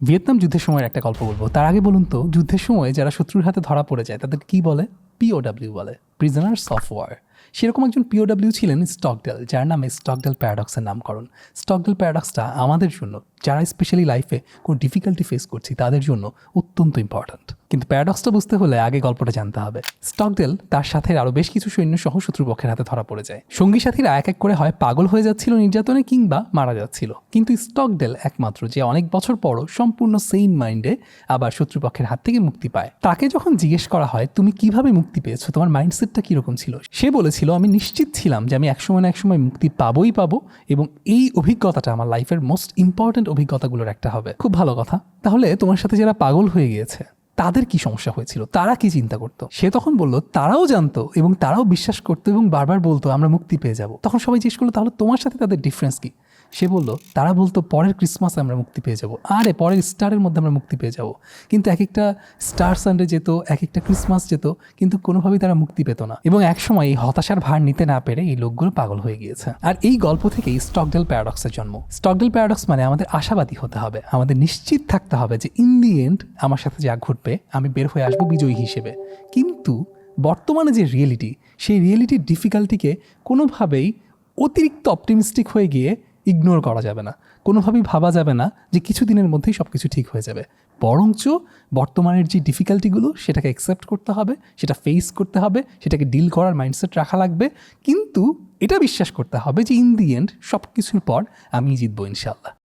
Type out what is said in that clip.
Vietnam যুদ্ধের সময়ের একটা গল্প বলবো। তার আগে বলুন তো, যুদ্ধের সময় যারা শত্রুর হাতে ধরা পড়ে যায় তাদের কি বলে? পিওডব্লিউ বলে, প্রিজনার্স অফ ওয়ার। সেরকম একজন পিওডব্লিউ ছিলেন স্টকডেল, যার নামে স্টকডেল প্যারাডক্সের নামকরণ। স্টকডেল প্যারাডক্সটা আমাদের জন্য, যারা স্পেশালি লাইফে কোনো ডিফিকাল্টি ফেস করছি তাদের জন্য অত্যন্ত ইম্পর্ট্যান্ট। কিন্তু প্যারাডক্সটা বুঝতে হলে আগে গল্পটা জানতে হবে। স্টকডেল তার সাথে আরও বেশ কিছু সৈন্য সহ শত্রুপক্ষের হাতে ধরা পড়ে যায়। সঙ্গী সাথীরা এক এক করে হয় পাগল হয়ে যাচ্ছিল নির্যাতনে, কিংবা মারা যাচ্ছিল। কিন্তু স্টকডেল একমাত্র যে অনেক বছর পরও সম্পূর্ণ সেইন মাইন্ডে আবার শত্রুপক্ষের হাত থেকে মুক্তি পায়। তাকে যখন জিজ্ঞেস করা হয় তুমি কিভাবে মুক্তি পেয়েছো, তোমার মাইন্ডসেটটা কীরকম ছিল, সে বলেছিল আমি নিশ্চিত ছিলাম যে আমি একসময় না একসময় মুক্তি পাবোই পাবো, এবং এই অভিজ্ঞতাটা আমার লাইফের মোস্ট ইম্পর্ট্যান্ট অভিজ্ঞতাগুলোর একটা হবে। খুব ভালো কথা। তাহলে তোমার সাথে যারা পাগল হয়ে গিয়েছে তাদের কি সমস্যা হয়েছিল, তারা কি চিন্তা করতো? সে তখন বলল তারাও জানতো এবং তারাও বিশ্বাস করতো এবং বারবার বলতো আমরা মুক্তি পেয়ে যাব। তখন সবাই জিজ্ঞেস করলো তাহলে তোমার সাথে তাদের ডিফারেন্স কি? সে বলল তারা বলতো পরের ক্রিসমাসে আমরা মুক্তি পেয়ে যাব, আরে পরের স্টারের মধ্যে আমরা মুক্তি পেয়ে যাব। কিন্তু এক একটা স্টার সানডে যেত, এক একটা ক্রিসমাস যেত, কিন্তু কোনোভাবেই তারা মুক্তি পেত না। এবং একসময় এই হতাশার ভার নিতে না পেরে এই লোকগুলো পাগল হয়ে গিয়েছে। আর এই গল্প থেকেই স্টকডেল প্যারাডক্সের জন্ম। স্টকডেল প্যারাডক্স মানে আমাদের আশাবাদী হতে হবে, আমাদের নিশ্চিত থাকতে হবে যে ইন দি এন্ড আমার সাথে যা ঘটবে আমি বের হয়ে আসবো বিজয়ী হিসেবে। কিন্তু বর্তমানে যে রিয়েলিটি, সেই রিয়েলিটির ডিফিকাল্টিকে কোনোভাবেই অতিরিক্ত অপটিমিস্টিক হয়ে গিয়ে ইগনোর করা যাবে না। কোনোভাবেই ভাবা যাবে না যে কিছু দিনের মধ্যেই সব কিছু ঠিক হয়ে যাবে। বরঞ্চ বর্তমানের যে ডিফিকাল্টিগুলো সেটাকে অ্যাকসেপ্ট করতে হবে, সেটা ফেস করতে হবে, সেটাকে ডিল করার মাইন্ডসেট রাখা লাগবে। কিন্তু এটা বিশ্বাস করতে হবে যে ইন দি এন্ড সব কিছুর পর আমি জিতবো ইনশাল্লাহ।